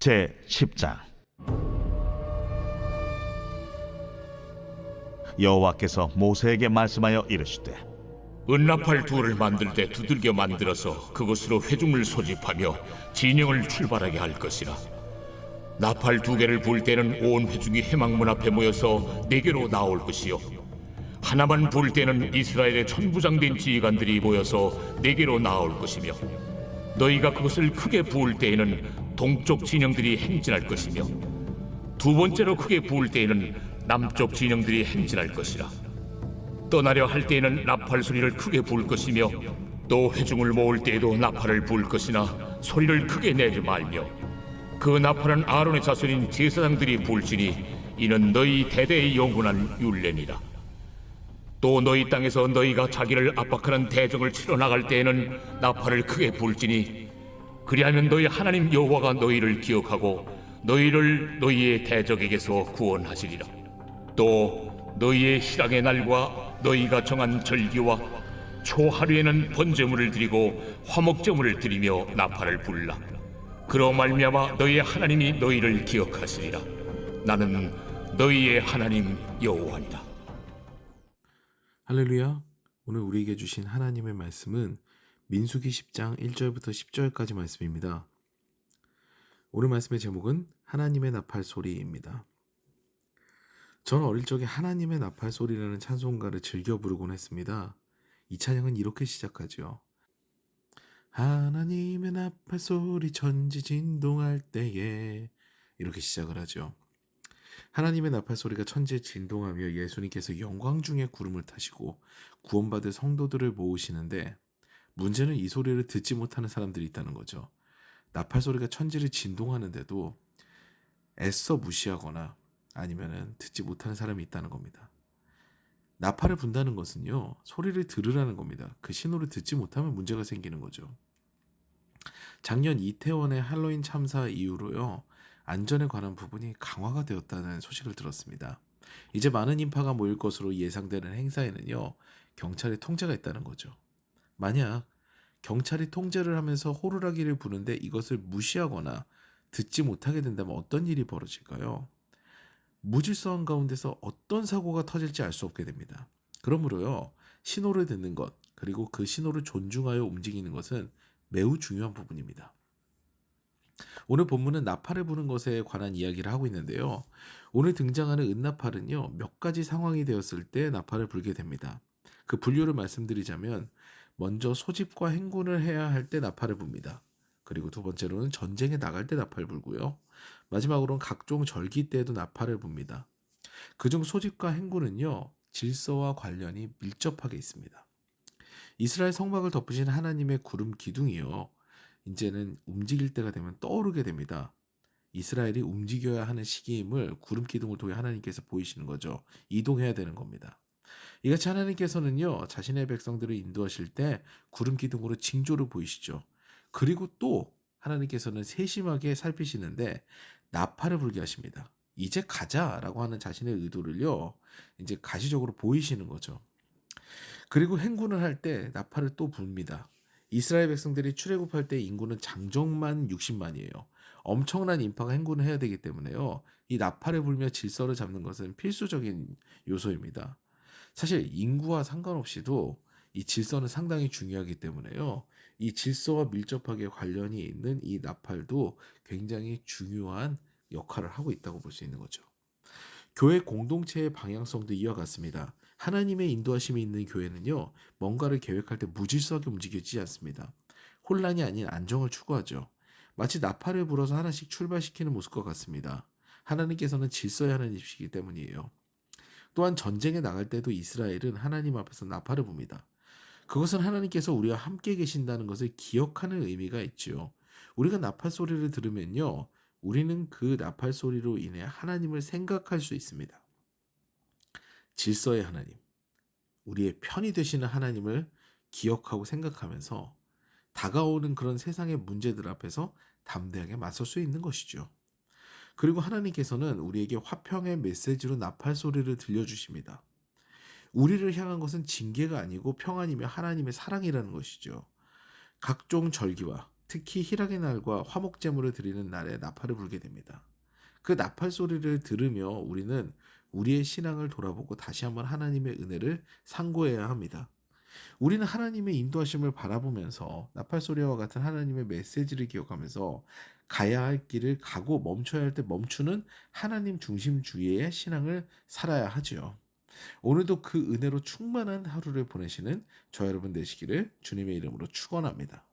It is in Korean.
제 10장. 여호와께서 모세에게 말씀하여 이르시되, 은나팔 둘을 만들 때 두들겨 만들어서 그것으로 회중을 소집하며 진영을 출발하게 할 것이라. 나팔 두 개를 불 때는 온 회중이 회막문 앞에 모여서 내게로 나올 것이요, 하나만 불 때는 이스라엘의 천부장된 지휘관들이 모여서 내게로 나올 것이며, 너희가 그것을 크게 부을 때에는 동쪽 진영들이 행진할 것이며, 두 번째로 크게 부을 때에는 남쪽 진영들이 행진할 것이라. 떠나려 할 때에는 나팔 소리를 크게 부을 것이며, 또 회중을 모을 때에도 나팔을 부을 것이나 소리를 크게 내지 말며, 그 나팔은 아론의 자손인 제사장들이 부을지니 이는 너희 대대의 영원한 율례니라. 또 너희 땅에서 너희가 자기를 압박하는 대적을 치러 나갈 때에는 나팔을 크게 불지니, 그리하면 너희 하나님 여호와가 너희를 기억하고 너희를 너희의 대적에게서 구원하시리라. 또 너희의 희락의 날과 너희가 정한 절기와 초하루에는 번제물을 드리고 화목제물을 드리며 나팔을 불라. 그로 말미암아 너희의 하나님이 너희를 기억하시리라. 나는 너희의 하나님 여호와니라. 할렐루야. 오늘 우리에게 주신 하나님의 말씀은 민수기 10장 1절부터 10절까지 말씀입니다. 오늘 말씀의 제목은 하나님의 나팔 소리입니다. 저는 어릴 적에 하나님의 나팔 소리라는 찬송가를 즐겨 부르곤 했습니다. 이 찬양은 이렇게 시작하죠. 하나님의 나팔 소리 천지진동할 때에, 이렇게 시작을 하죠. 하나님의 나팔 소리가 천지에 진동하며 예수님께서 영광 중에 구름을 타시고 구원받을 성도들을 모으시는데, 문제는 이 소리를 듣지 못하는 사람들이 있다는 거죠. 나팔 소리가 천지를 진동하는데도 애써 무시하거나 아니면은 듣지 못하는 사람이 있다는 겁니다. 나팔을 분다는 것은요, 소리를 들으라는 겁니다. 그 신호를 듣지 못하면 문제가 생기는 거죠. 작년 이태원의 할로윈 참사 이후로요, 안전에 관한 부분이 강화가 되었다는 소식을 들었습니다. 이제 많은 인파가 모일 것으로 예상되는 행사에는요, 경찰의 통제가 있다는 거죠. 만약 경찰이 통제를 하면서 호루라기를 부는데 이것을 무시하거나 듣지 못하게 된다면 어떤 일이 벌어질까요? 무질서한 가운데서 어떤 사고가 터질지 알 수 없게 됩니다. 그러므로요, 신호를 듣는 것, 그리고 그 신호를 존중하여 움직이는 것은 매우 중요한 부분입니다. 오늘 본문은 나팔을 부는 것에 관한 이야기를 하고 있는데요. 오늘 등장하는 은나팔은요, 몇 가지 상황이 되었을 때 나팔을 불게 됩니다. 그 분류를 말씀드리자면, 먼저 소집과 행군을 해야 할 때 나팔을 붑니다. 그리고 두 번째로는 전쟁에 나갈 때 나팔을 불고요. 마지막으로는 각종 절기 때에도 나팔을 붑니다. 그중 소집과 행군은요, 질서와 관련이 밀접하게 있습니다. 이스라엘 성막을 덮으신 하나님의 구름 기둥이요, 이제는 움직일 때가 되면 떠오르게 됩니다. 이스라엘이 움직여야 하는 시기임을 구름 기둥을 통해 하나님께서 보이시는 거죠. 이동해야 되는 겁니다. 이같이 하나님께서는요, 자신의 백성들을 인도하실 때 구름 기둥으로 징조를 보이시죠. 그리고 또 하나님께서는 세심하게 살피시는데 나팔을 불게 하십니다. 이제 가자라고 하는 자신의 의도를요, 이제 가시적으로 보이시는 거죠. 그리고 행군을 할 때 나팔을 또 붑니다. 이스라엘 백성들이 출애굽할 때 인구는 장정만 60만이에요. 엄청난 인파가 행군을 해야 되기 때문에요, 이 나팔을 불며 질서를 잡는 것은 필수적인 요소입니다. 사실 인구와 상관없이도 이 질서는 상당히 중요하기 때문에요, 이 질서와 밀접하게 관련이 있는 이 나팔도 굉장히 중요한 역할을 하고 있다고 볼 수 있는 거죠. 교회 공동체의 방향성도 이와 같습니다. 하나님의 인도하심이 있는 교회는요, 뭔가를 계획할 때 무질서하게 움직이지 않습니다. 혼란이 아닌 안정을 추구하죠. 마치 나팔을 불어서 하나씩 출발시키는 모습과 같습니다. 하나님께서는 질서의 하나님이시기 때문이에요. 또한 전쟁에 나갈 때도 이스라엘은 하나님 앞에서 나팔을 붑니다. 그것은 하나님께서 우리와 함께 계신다는 것을 기억하는 의미가 있지요. 우리가 나팔 소리를 들으면요, 우리는 그 나팔 소리로 인해 하나님을 생각할 수 있습니다. 질서의 하나님, 우리의 편이 되시는 하나님을 기억하고 생각하면서 다가오는 그런 세상의 문제들 앞에서 담대하게 맞설 수 있는 것이죠. 그리고 하나님께서는 우리에게 화평의 메시지로 나팔 소리를 들려주십니다. 우리를 향한 것은 징계가 아니고 평안이며 하나님의 사랑이라는 것이죠. 각종 절기와 특히 희락의 날과 화목제물을 드리는 날에 나팔을 불게 됩니다. 그 나팔 소리를 들으며 우리는 우리의 신앙을 돌아보고 다시 한번 하나님의 은혜를 상고해야 합니다. 우리는 하나님의 인도하심을 바라보면서 나팔 소리와 같은 하나님의 메시지를 기억하면서 가야 할 길을 가고 멈춰야 할 때 멈추는 하나님 중심주의의 신앙을 살아야 하지요. 오늘도 그 은혜로 충만한 하루를 보내시는 저 여러분 되시기를 주님의 이름으로 축원합니다.